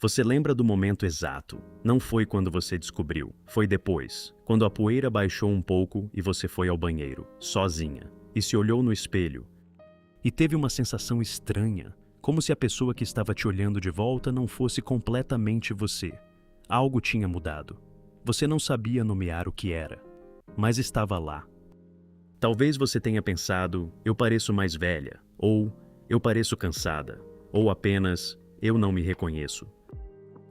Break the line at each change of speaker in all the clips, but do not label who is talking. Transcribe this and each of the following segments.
Você lembra do momento exato. Não foi quando você descobriu, foi depois, quando a poeira baixou um pouco e você foi ao banheiro, sozinha, e se olhou no espelho. E teve uma sensação estranha, como se a pessoa que estava te olhando de volta não fosse completamente você. Algo tinha mudado. Você não sabia nomear o que era, mas estava lá. Talvez você tenha pensado, eu pareço mais velha, ou eu pareço cansada, ou apenas, eu não me reconheço.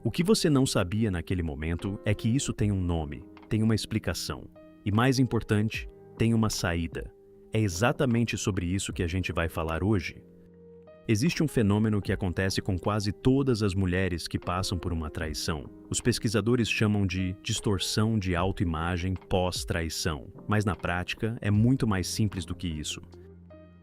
O que você não sabia naquele momento é que isso tem um nome, tem uma explicação, e mais importante, tem uma saída. É exatamente sobre isso que a gente vai falar hoje. Existe um fenômeno que acontece com quase todas as mulheres que passam por uma traição. Os pesquisadores chamam de distorção de autoimagem pós-traição, mas na prática é muito mais simples do que isso.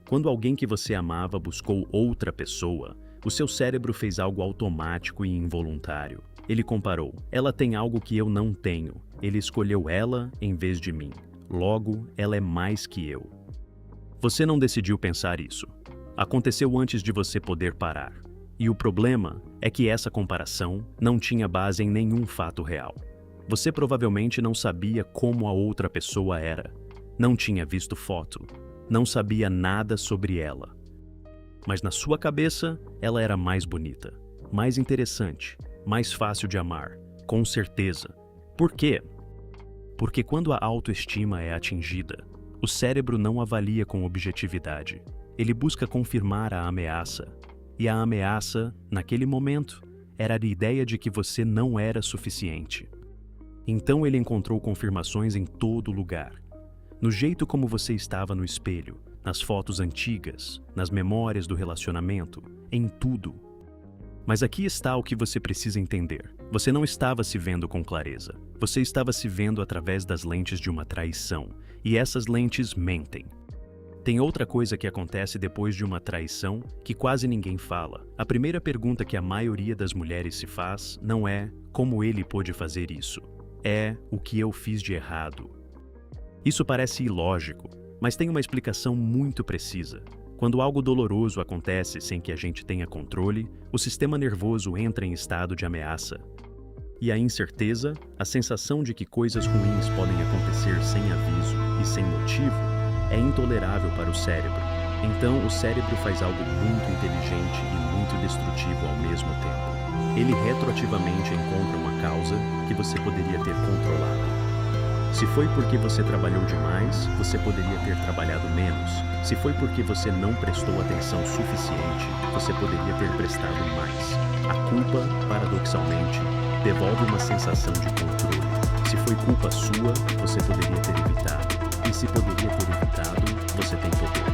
Quando alguém que você amava buscou outra pessoa, o seu cérebro fez algo automático e involuntário. Ele comparou, ela tem algo que eu não tenho. Ele escolheu ela em vez de mim. Logo, ela é mais que eu. Você não decidiu pensar isso. Aconteceu antes de você poder parar. E o problema é que essa comparação não tinha base em nenhum fato real. Você provavelmente não sabia como a outra pessoa era. Não tinha visto foto. Não sabia nada sobre ela. Mas na sua cabeça, ela era mais bonita, mais interessante, mais fácil de amar, com certeza. Por quê? Porque quando a autoestima é atingida, o cérebro não avalia com objetividade. Ele busca confirmar a ameaça. E a ameaça, naquele momento, era a ideia de que você não era suficiente. Então ele encontrou confirmações em todo lugar. No jeito como você estava no espelho, nas fotos antigas, nas memórias do relacionamento, em tudo. Mas aqui está o que você precisa entender. Você não estava se vendo com clareza. Você estava se vendo através das lentes de uma traição. E essas lentes mentem. Tem outra coisa que acontece depois de uma traição que quase ninguém fala. A primeira pergunta que a maioria das mulheres se faz não é como ele pôde fazer isso. É o que eu fiz de errado. Isso parece ilógico, mas tem uma explicação muito precisa. Quando algo doloroso acontece sem que a gente tenha controle, o sistema nervoso entra em estado de ameaça. E a incerteza, a sensação de que coisas ruins podem acontecer sem aviso e sem motivo, é intolerável para o cérebro. Então, o cérebro faz algo muito inteligente e muito destrutivo ao mesmo tempo. Ele retroativamente encontra uma causa que você poderia ter controlado. Se foi porque você trabalhou demais, você poderia ter trabalhado menos. Se foi porque você não prestou atenção suficiente, você poderia ter prestado mais. A culpa, paradoxalmente, devolve uma sensação de controle. Se foi culpa sua, você poderia ter evitado. E se poderia ter evitado, você tem poder.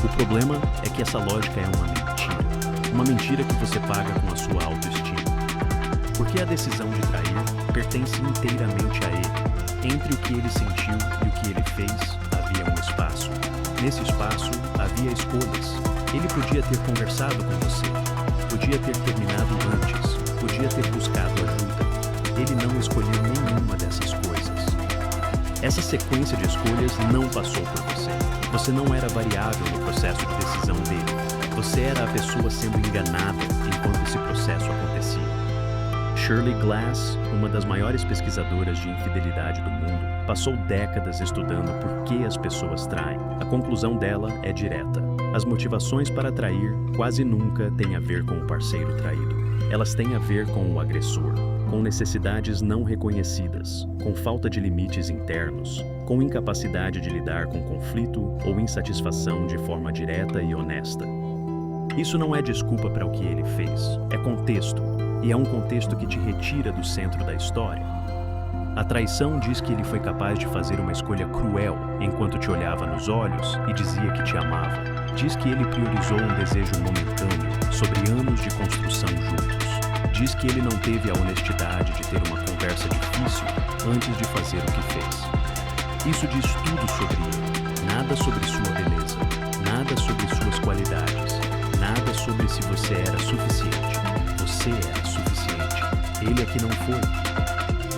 O problema é que essa lógica é uma mentira. Uma mentira que você paga com a sua autoestima. Porque a decisão de trair pertence inteiramente a ele. Entre o que ele sentiu e o que ele fez, havia um espaço. Nesse espaço, havia escolhas. Ele podia ter conversado com você, podia ter terminado antes, podia ter buscado ajuda. Ele não escolheu nenhuma dessas coisas. Essa sequência de escolhas não passou por você. Você não era variável no processo de decisão dele. Você era a pessoa sendo enganada enquanto esse processo acontecia. Shirley Glass, uma das maiores pesquisadoras de infidelidade do mundo, passou décadas estudando por que as pessoas traem. A conclusão dela é direta. As motivações para trair quase nunca têm a ver com o parceiro traído. Elas têm a ver com o agressor, com necessidades não reconhecidas, com falta de limites internos, com incapacidade de lidar com conflito ou insatisfação de forma direta e honesta. Isso não é desculpa para o que ele fez, é contexto. E é um contexto que te retira do centro da história. A traição diz que ele foi capaz de fazer uma escolha cruel enquanto te olhava nos olhos e dizia que te amava. Diz que ele priorizou um desejo momentâneo sobre anos de construção juntos. Diz que ele não teve a honestidade de ter uma conversa difícil antes de fazer o que fez. Isso diz tudo sobre ele. Nada sobre sua beleza, nada sobre suas qualidades, nada sobre se você era suficiente. Você era suficiente. Ele é que não foi.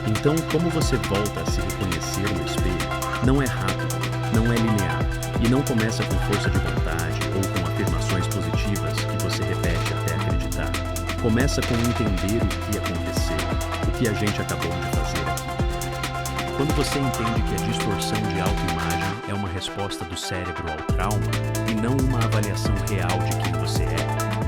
Então, como você volta a se reconhecer no espelho, não é rápido, não é linear, e não começa com força de vontade ou com afirmações positivas que você repete até acreditar. Começa com entender o que aconteceu, o que a gente acabou de fazer aqui. Quando você entende que a distorção de autoimagem é uma resposta do cérebro ao trauma e não uma avaliação real de quem você é,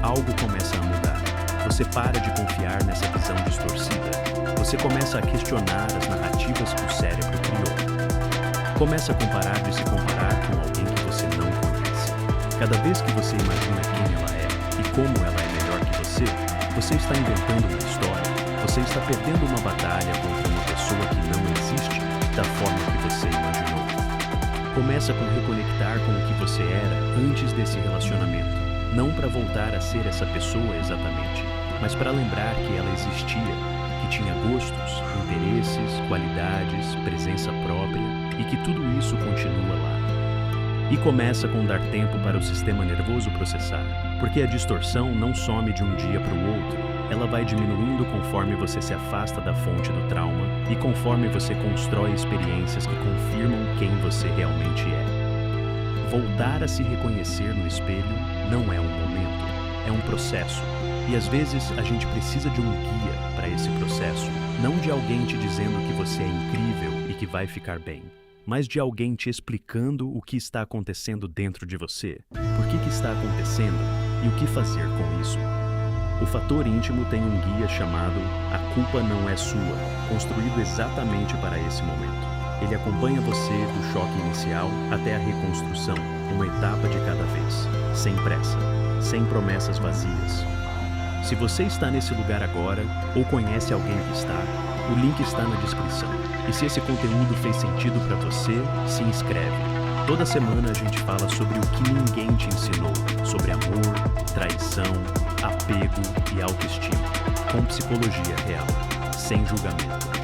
algo começa a mudar. Você para de confiar nessa visão distorcida. Você começa a questionar as narrativas que o cérebro criou. Começa a comparar de se comparar com alguém que você não conhece. Cada vez que você imagina quem ela é e como ela é melhor que você está inventando uma história. Você está perdendo uma batalha contra uma pessoa que não existe da forma que você imaginou. Começa com reconectar com o que você era antes desse relacionamento. Não para voltar a ser essa pessoa exatamente, mas para lembrar que ela existia, que tinha gostos, interesses, qualidades, presença própria e que tudo isso continua lá. E começa com dar tempo para o sistema nervoso processar, porque a distorção não some de um dia para o outro, ela vai diminuindo conforme você se afasta da fonte do trauma e conforme você constrói experiências que confirmam quem você realmente é. Voltar a se reconhecer no espelho não é um momento, é um processo. E às vezes a gente precisa de um guia para esse processo, não de alguém te dizendo que você é incrível e que vai ficar bem, mas de alguém te explicando o que está acontecendo dentro de você, por que está acontecendo e o que fazer com isso. O Fator Íntimo tem um guia chamado A Culpa Não É Sua, construído exatamente para esse momento. Ele acompanha você do choque inicial até a reconstrução, uma etapa de cada vez, sem pressa, sem promessas vazias. Se você está nesse lugar agora, ou conhece alguém que está, o link está na descrição. E se esse conteúdo fez sentido para você, se inscreve. Toda semana a gente fala sobre o que ninguém te ensinou, sobre amor, traição, apego e autoestima, com psicologia real, sem julgamento.